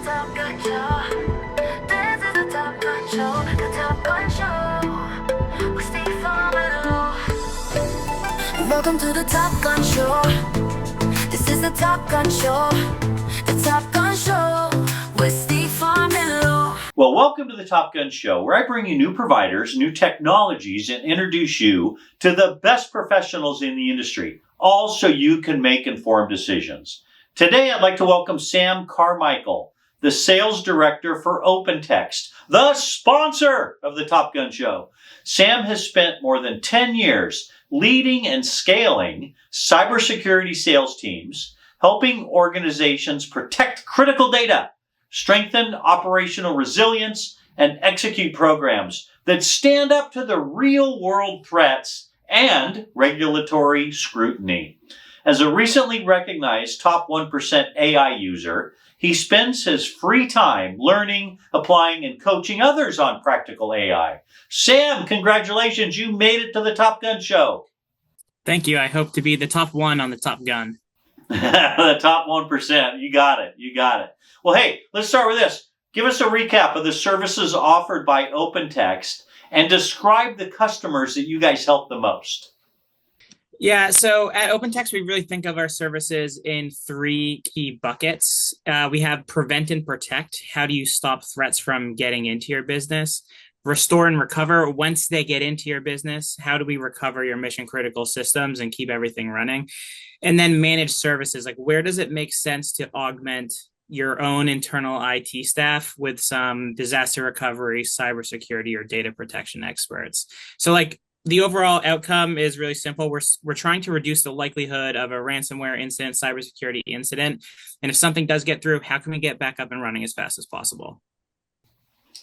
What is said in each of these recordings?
Top Gun Show. This is the Top Gun Show. The Top Gun Show. With Steve Farmer. Welcome to the Top Gun Show. This is the Top Gun Show. The Top Gun Show with Steve Farmer. Well, welcome to the Top Gun Show, where I bring you new providers, new technologies, and introduce you to the best professionals in the industry, all so you can make informed decisions. Today, I'd like to welcome Sam Carmicael, the Sales Director for OpenText, the sponsor of the Top Gun Show. Sam has spent more than 10 years leading and scaling cybersecurity sales teams, helping organizations protect critical data, strengthen operational resilience, and execute programs that stand up to the real-world threats and regulatory scrutiny. As a recently recognized top 1% AI user, he spends his free time learning, applying, and coaching others on practical AI. Sam, congratulations. You made it to the Top Gun Show. Thank you. I hope to be the top one on the Top Gun. The top 1%. You got it. You got it. Well, hey, let's start with this. Give us a recap of the services offered by OpenText and describe the customers that you guys help the most. Yeah, so at OpenText, we really think of our services in three key buckets. We have prevent and protect. How do you stop threats from getting into your business? Restore and recover. Once they get into your business, how do we recover your mission critical systems and keep everything running? And then manage services. Like, where does it make sense to augment your own internal IT staff with some disaster recovery, cybersecurity, or data protection experts? So like, the overall outcome is really simple. We're trying to reduce the likelihood of a ransomware incident, cybersecurity incident. And if something does get through, how can we get back up and running as fast as possible?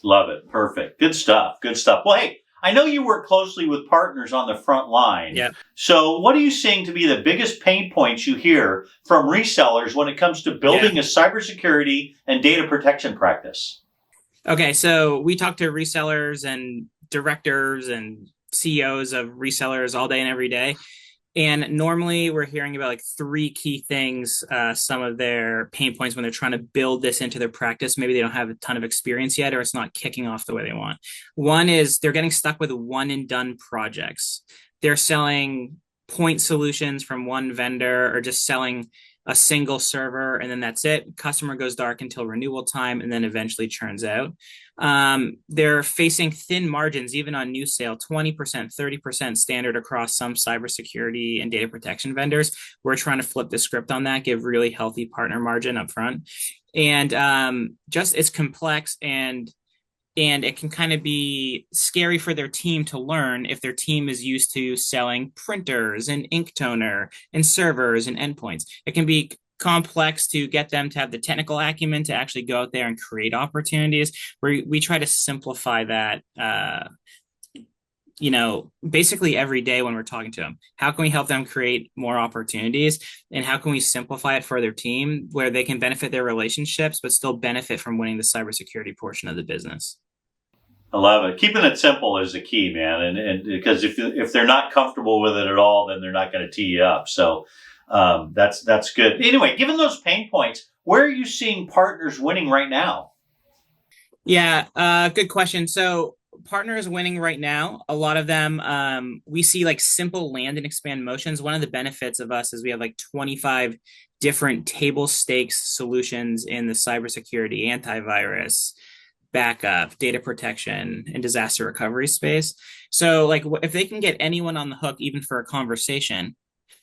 Love it. Perfect. Good stuff. Good stuff. Well, hey, I know you work closely with partners on the front line. Yep. So what are you seeing to be the biggest pain points you hear from resellers when it comes to building a cybersecurity and data protection practice? Okay, so we talk to resellers and directors and CEOs of resellers all day and every day. And normally we're hearing about like three key things, some of their pain points when they're trying to build this into their practice. Maybe they don't have a ton of experience yet, or it's not kicking off the way they want. One is they're getting stuck with one and done projects. They're selling point solutions from one vendor or just selling a single server, and then that's it. Customer goes dark until renewal time and then eventually churns out. They're facing thin margins, even on new sale, 20%, 30% standard across some cybersecurity and data protection vendors. We're trying to flip the script on that, give really healthy partner margin up front. And just it's complex and it can kind of be scary for their team to learn if their team is used to selling printers and ink toner and servers and endpoints. It can be complex to get them to have the technical acumen to actually go out there and create opportunities. We try to simplify that, basically every day when we're talking to them. How can we help them create more opportunities? And how can we simplify it for their team where they can benefit their relationships, but still benefit from winning the cybersecurity portion of the business? I love it. Keeping it simple is the key, man. And because if they're not comfortable with it at all, then they're not going to tee you up. So that's good. Anyway, given those pain points, where are you seeing partners winning right now? Yeah, good question. So partners winning right now, a lot of them, we see like simple land and expand motions. One of the benefits of us is we have like 25 different table stakes solutions in the cybersecurity, antivirus, backup, data protection, and disaster recovery space. So like if they can get anyone on the hook, even for a conversation,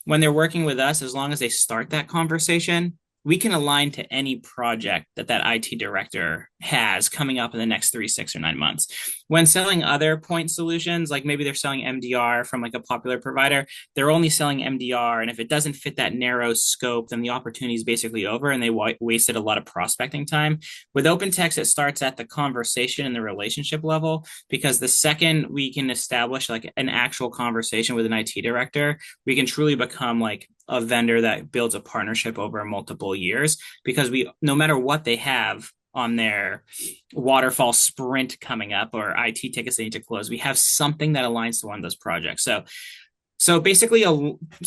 when they're working with us, as long as they start that conversation, we can align to any project that IT director has coming up in the next 3, 6, or 9 months. When selling other point solutions, like maybe they're selling MDR from like a popular provider, they're only selling MDR. And if it doesn't fit that narrow scope, then the opportunity is basically over and they wasted a lot of prospecting time. With OpenText, it starts at the conversation and the relationship level, because the second we can establish like an actual conversation with an IT director, we can truly become like a vendor that builds a partnership over multiple years, because no matter what they have on their waterfall sprint coming up or IT tickets they need to close, we have something that aligns to one of those projects. So So basically,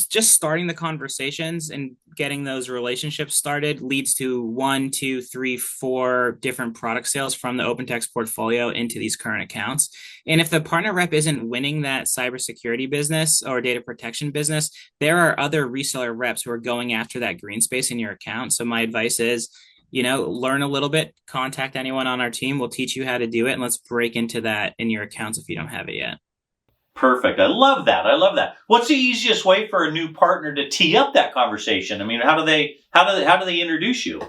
just starting the conversations and getting those relationships started leads to 1, 2, 3, 4 different product sales from the OpenText portfolio into these current accounts. And if the partner rep isn't winning that cybersecurity business or data protection business, there are other reseller reps who are going after that green space in your account. So my advice is, learn a little bit, contact anyone on our team. We'll teach you how to do it. And let's break into that in your accounts if you don't have it yet. Perfect. I love that. I love that. What's the easiest way for a new partner to tee up that conversation? I mean, how do they introduce you?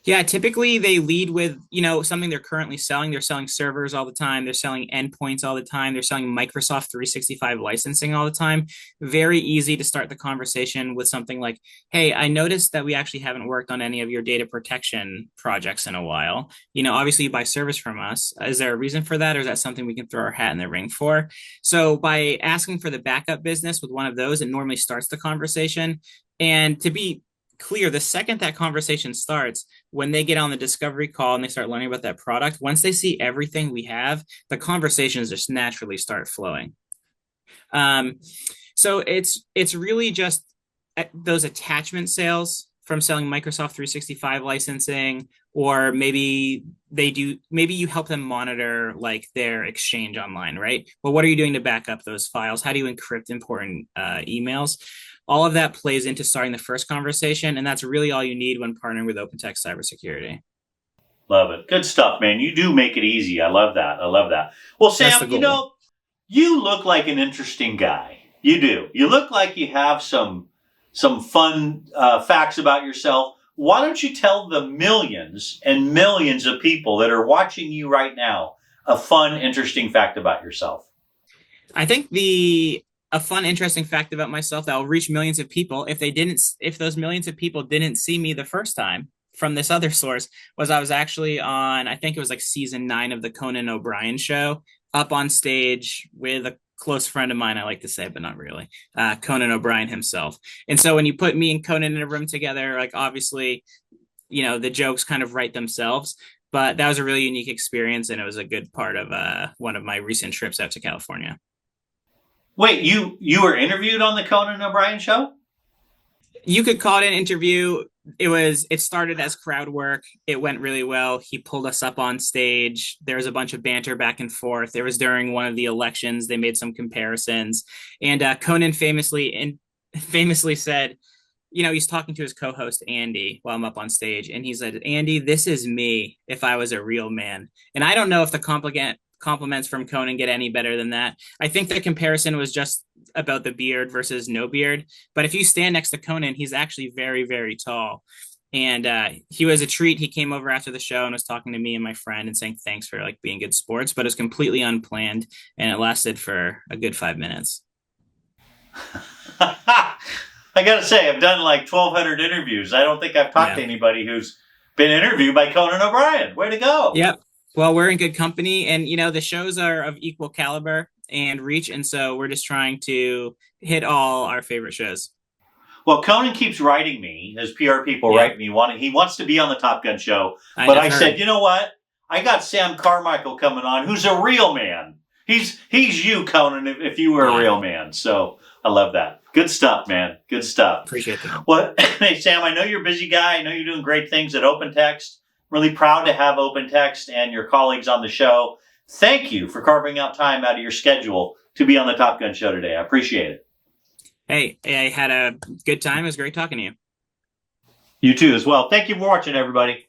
Yeah, typically they lead with, something they're currently selling. They're selling servers all the time. They're selling endpoints all the time. They're selling Microsoft 365 licensing all the time. Very easy to start the conversation with something like, hey, I noticed that we actually haven't worked on any of your data protection projects in a while. Obviously you buy service from us. Is there a reason for that? Or is that something we can throw our hat in the ring for? So by asking for the backup business with one of those, it normally starts the conversation. And to be clear, the second that conversation starts, when they get on the discovery call and they start learning about that product, once they see everything we have, the conversations just naturally start flowing. So it's really just those attachment sales from selling Microsoft 365 licensing, or maybe you help them monitor like their exchange online, right? Well, what are you doing to back up those files? How do you encrypt important emails? All of that plays into starting the first conversation, and that's really all you need when partnering with OpenText Cybersecurity. Love it. Good stuff, man. You do make it easy. I love that. I love that. Well, Sam, you look like an interesting guy. You do. You look like you have some fun facts about yourself. Why don't you tell the millions and millions of people that are watching you right now a fun, interesting fact about yourself? I think a fun, interesting fact about myself that will reach millions of people, if those millions of people didn't see me the first time from this other source, was I was actually on, I think it was like season 9 of the Conan O'Brien show, up on stage with a close friend of mine, I like to say, but not really, Conan O'Brien himself. And so when you put me and Conan in a room together, like obviously, the jokes kind of write themselves. But that was a really unique experience, and it was a good part of one of my recent trips out to California. Wait, you were interviewed on the Conan O'Brien show? You could call it an interview. It started as crowd work. It went really well. He pulled us up on stage. There was a bunch of banter back and forth. There was during one of the elections. They made some comparisons. And Conan famously said, he's talking to his co-host, Andy, while I'm up on stage. And he said, Andy, this is me if I was a real man. And I don't know if the compliments from Conan get any better than that. I think the comparison was just about the beard versus no beard. But if you stand next to Conan, he's actually very, very tall. And he was a treat. He came over after the show and was talking to me and my friend and saying thanks for like being good sports, but it was completely unplanned. And it lasted for a good 5 minutes. I got to say, I've done like 1,200 interviews. I don't think I've talked to anybody who's been interviewed by Conan O'Brien. Way to go. Yep. Well, we're in good company, and the shows are of equal caliber and reach, and so we're just trying to hit all our favorite shows. Well, Conan keeps writing me. His PR people write me. He wants to be on the Top Gun show, but I said, you know what? I got Sam Carmicael coming on, who's a real man. He's you, Conan, if you were a real man. So I love that. Good stuff, man. Good stuff. Appreciate that. Well, hey, Sam, I know you're a busy guy. I know you're doing great things at OpenText. Really proud to have OpenText and your colleagues on the show. Thank you for carving out time out of your schedule to be on the Top Gun show today. I appreciate it. Hey, I had a good time. It was great talking to you. You too as well. Thank you for watching, everybody.